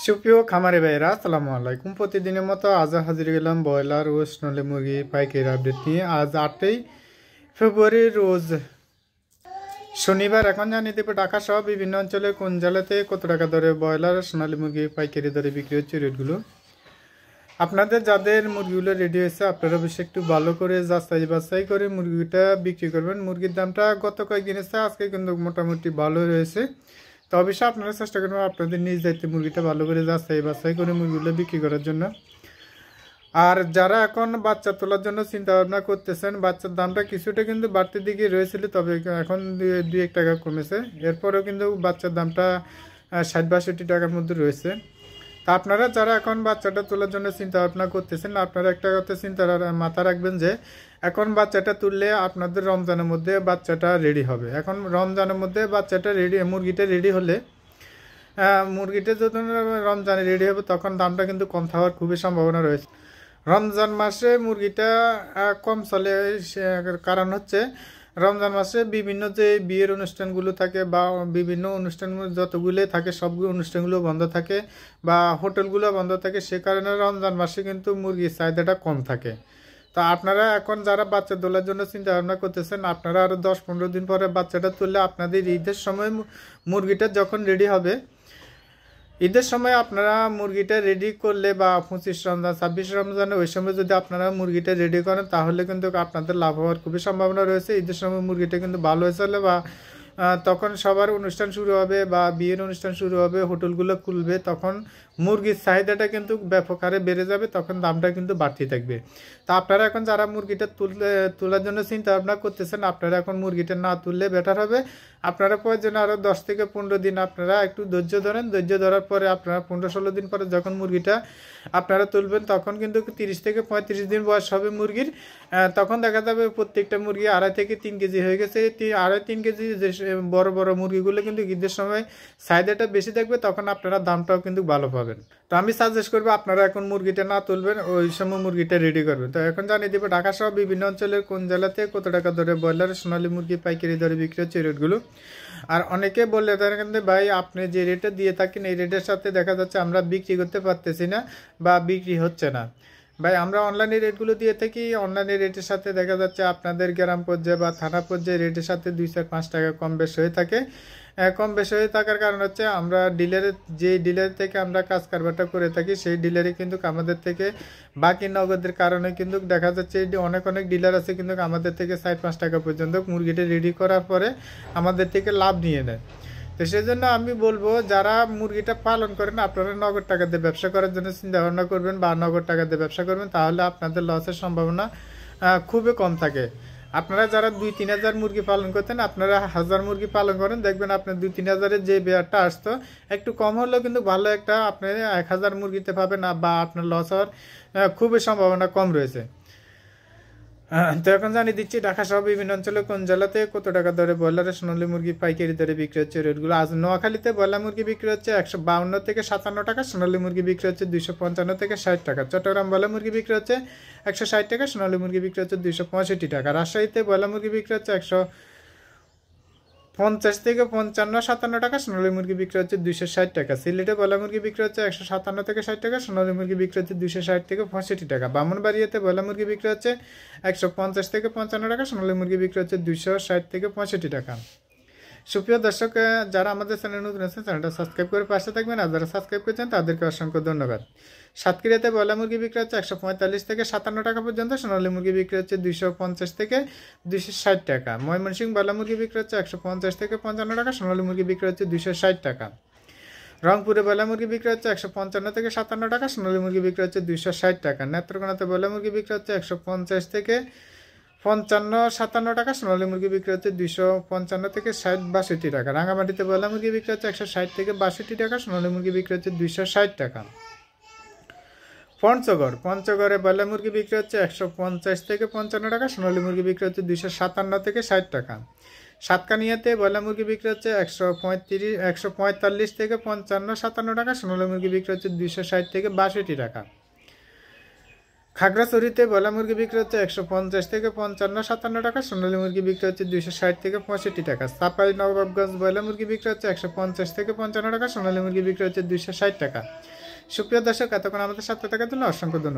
সুপ্রিয় খামারি ভাইয়েরা আসসালামু আলাইকুম। প্রতিদিনের মতো আজ হাজির গেলাম ব্রয়লার ও সোনালী মুরগি পাইকারি আপডেট নিয়ে। আজ 8ই ফেব্রুয়ারি রোজ শনিবার। এখন জানিয়ে দেবো ঢাকা সহ বিভিন্ন অঞ্চলে কোন জেলাতে কত টাকা দরে ব্রয়লার সোনালী মুরগি পাইকারি দরে বিক্রি হচ্ছে রেটগুলো। আপনাদের যাদের মুরগিগুলো রেডি হয়েছে আপনারা বেশি একটু ভালো করে যাচাই বাছাই করে মুরগিটা বিক্রি করবেন। মুরগির দামটা গত কয়েকদিন এসে আজকে কিন্তু মোটামুটি ভালো রয়েছে। তো অবশ্যই আপনারা চেষ্টা করবেন আপনাদের নিজ দায়িত্বে মুরগিটা ভালো করে যাচাই বাছাই করে মুরগিগুলো বিক্রি করার জন্য। আর যারা এখন বাচ্চা তোলার জন্য চিন্তা ভাবনা করতেছেন, বাচ্চার দামটা কিছুটা কিন্তু বাড়তির দিকে রয়েছিল, তবে এখন 2-1 টাকা কমেছে। এরপরেও কিন্তু বাচ্চার দামটা 60-62 টাকার মধ্যে রয়েছে। তা আপনারা যারা এখন বাচ্চাটা তোলার জন্য চিন্তা ভাবনা করতেছেন, আপনারা একটা কথা মাথা রাখবেন যে এখন বাচ্চাটা তুললে আপনাদের রমজানের মধ্যে বাচ্চাটা রেডি হবে। এখন রমজানের মধ্যে বাচ্চাটা রেডি, মুরগিটা রেডি হলে মুরগিটা যখন রমজানে রেডি হবে তখন দামটা কিন্তু কম থাকার খুবই সম্ভাবনা রয়েছে। রমজান মাসে মুরগিটা কম চলে, কারণ হচ্ছে রমজান মাসে বিভিন্ন যে বিয়ের অনুষ্ঠানগুলো থাকে বা বিভিন্ন অনুষ্ঠান যতগুলো থাকে সবগুলো অনুষ্ঠানগুলো বন্ধ থাকে বা হোটেলগুলো বন্ধ থাকে, সে কারণে রমজান মাসে কিন্তু মুরগির চাহিদাটা কম থাকে। তো আপনারা এখন যারা বাচ্চা তোলার জন্য চিন্তা ভাবনা করতেছেন, আপনারা আরও 10-15 দিন পরে বাচ্চাটা তুললে আপনাদের ঈদের সময় মুরগিটা যখন রেডি হবে, ঈদের সময় আপনারা মুরগিটা রেডি করলে বা 25 রমজান 26 রমজানে ওই সময় যদি আপনারা মুরগিটা রেডি করেন তাহলে কিন্তু আপনাদের লাভ হওয়ার খুবই সম্ভাবনা রয়েছে। ঈদের সময় মুরগিটা কিন্তু ভালো হয়ে চলে বা তখন সবার অনুষ্ঠান শুরু হবে বা বিয়ের অনুষ্ঠান শুরু হবে, হোটেলগুলো খুলবে, তখন মুরগির চাহিদাটা কিন্তু ব্যাপক হারে বেড়ে যাবে, তখন দামটা কিন্তু বাড়তি থাকবে। তা আপনারা এখন যারা মুরগিটা তোলার জন্য চিন্তা ভাবনা করতেছেন, আপনারা এখন মুরগিটা না তুললে বেটার হবে। আপনারা প্রয়োজনে আরও 10-15 দিন আপনারা একটু ধৈর্য ধরেন। ধৈর্য ধরার পরে আপনারা 15-16 দিন পরে যখন মুরগিটা আপনারা তুলবেন তখন কিন্তু 30-35 দিন বয়স হবে মুরগির। তখন দেখা যাবে প্রত্যেকটা মুরগি 2.5-3 কেজি হয়ে গেছে। 2.5-3 কেজি যে বড় বড় মুরগিগুলো কিন্তু ঈদের সময় চাহিদাটা বেশি থাকবে, তখন আপনারা দামটাও কিন্তু ভালো পাবেন। তো আমি সাজেস্ট করবো আপনারা এখন মুরগিটা না তুলবেন, ওই সময় মুরগিটা রেডি করবেন। তো এখন জানিয়ে দেবো ঢাকা সহ বিভিন্ন অঞ্চলের কোন জেলাতে কত টাকা দরে ব্রয়লার সোনালী মুরগি পাইকারি দরে বিক্রি হচ্ছে রেটগুলো। আর অনেকে বললে থাকেন যে ভাই আপনি যে রেটে দিয়ে থাকেন এই রেটের সাথে দেখা যাচ্ছে আমরা বিক্রি করতে পারতেছি না বা বিক্রি হচ্ছে না। ভাই আমরা অনলাইনে রেটগুলো দিয়ে থাকি, অনলাইনে রেটের সাথে দেখা যাচ্ছে আপনাদের গ্রাম পর্যায়ে বা থানা পর্যায়ে রেটের সাথে 2-4-5 টাকা কম বেশ হয়ে থাকে। কম বেশি হয়ে থাকার কারণ হচ্ছে আমরা যে ডিলার থেকে আমরা কাজ কারবারটা করে থাকি সেই ডিলারই কিন্তু আমাদের থেকে বাকি নগদের কারণে কিন্তু দেখা যাচ্ছে অনেক অনেক ডিলার আছে কিন্তু আমাদের থেকে 4-5 টাকা পর্যন্ত মুরগিটা রেডি করার পরে আমাদের থেকে লাভ নিয়ে নেয়। তো সেই জন্য আমি বলবো যারা মুরগিটা পালন করেন আপনারা নগদ টাকা দিয়ে ব্যবসা করার জন্য চিন্তা ভাবনা করবেন বা নগদ টাকা দিয়ে ব্যবসা করবেন, তাহলে আপনাদের লসের সম্ভাবনা খুবই কম থাকে। আপনারা যারা 2-3 হাজার মুরগি পালন করতেন আপনারা 1000 মুরগি পালন করেন, দেখবেন আপনার 2-3 হাজারের যে বেয়ারটা আসতো একটু কম হলেও কিন্তু ভালো একটা আপনি 1000 মুরগিতে পাবেন বা আপনার লস হওয়ার খুবই সম্ভাবনা কম রয়েছে। তো এখন জানিয়ে দিচ্ছি ঢাকা সহ বিভিন্ন অঞ্চলে কোন জেলাতে কত টাকা দরে ব্রয়লারের সোনালী মুরগি পাইকারি দরে বিক্রি হচ্ছে রেটগুলো। আজ নোয়াখালীতে ব্রয়লার মুরগি বিক্রি হচ্ছে 152-57 টাকা, সোনালী মুরগি বিক্রি হচ্ছে 255-60 টাকা। চট্টগ্রাম ব্রয়লার মুরগি বিক্রি হচ্ছে 160 টাকা, সোনালী মুরগি বিক্রি হচ্ছে 265 টাকা। রাজশাহীতে ব্রয়লার মুরগি বিক্রি হচ্ছে 150-55-57 টাকা, সোনালী মুরগি বিক্রি হচ্ছে 260 টাকা। সিলেটে ব্রয়লার মুরগি বিক্রি হচ্ছে 157-60 টাকা, সোনালী মুরগি বিক্রি হচ্ছে 260-65 টাকা। ব্রাহ্মণবাড়িয়াতে ব্রয়লার মুরগি বিক্রি হচ্ছে 150-55 টাকা, সোনালী মুরগি বিক্রি হচ্ছে 260-65 টাকা। সুপ্রিয় দর্শক, যারা আমাদের চ্যানেল নতুন আছেন চ্যানেলটা সাবস্ক্রাইব করে পাশে থাকবেন, আর যারা সাবস্ক্রাইব করেছেন তাদেরকে অসংখ্য ধন্যবাদ। সাতক্ষীরাতে ব্রয়লার মুরগি বিক্রি হচ্ছে 145-57 টাকা পর্যন্ত, সোনালী মুরগি বিক্রি হচ্ছে 250-260 টাকা। ময়মনসিংহ ব্রয়লার মুরগি বিক্রি হচ্ছে 150-55 টাকা, সোনালী মুরগি বিক্রি হচ্ছে 260 টাকা। রংপুরে ব্রয়লার মুরগি বিক্রি হচ্ছে 155-57 টাকা, সোনালী মুরগি বিক্রি হচ্ছে 260 টাকা। নেত্রকোনাতে ব্রয়লার মুরগি বিক্রি হচ্ছে 150-55-57 টাকা, সোনালী মুরগি বিক্রি হচ্ছে 255-60-62 টাকা। রাঙামাটিতে ব্রয়লার মুরগি বিক্রি হচ্ছে 160-62 টাকা, সোনালী মুরগি বিক্রি হচ্ছে 260 টাকা। পঞ্চগড়ে ব্রয়লার মুরগি বিক্রি হচ্ছে 150-55 টাকা, সোনালী মুরগি বিক্রি হচ্ছে 257-60 টাকা। সাতকানিয়াতে ব্রয়লার মুরগি বিক্রি হচ্ছে 145-55-57 টাকা, সোনালী মুরগি বিক্রি হচ্ছে 260-62 টাকা। খাগড়াছড়িতে ব্রয়লার মুরগি বিক্রি হচ্ছে 150 থেকে 55-57 টাকা, সোনালী মুরগি বিক্রি হচ্ছে 260 থেকে 65 টাকা। চাঁপাই নবাবগঞ্জ ব্রয়লার মুরগি বিক্রি হচ্ছে 150 থেকে 55 টাকা, সোনালী মুরগি বিক্রি হচ্ছে 260 টাকা। সুপ্রিয় দর্শক, এতক্ষণ আমাদের সাথে থাকার জন্য অসংখ্য ধন্যবাদ।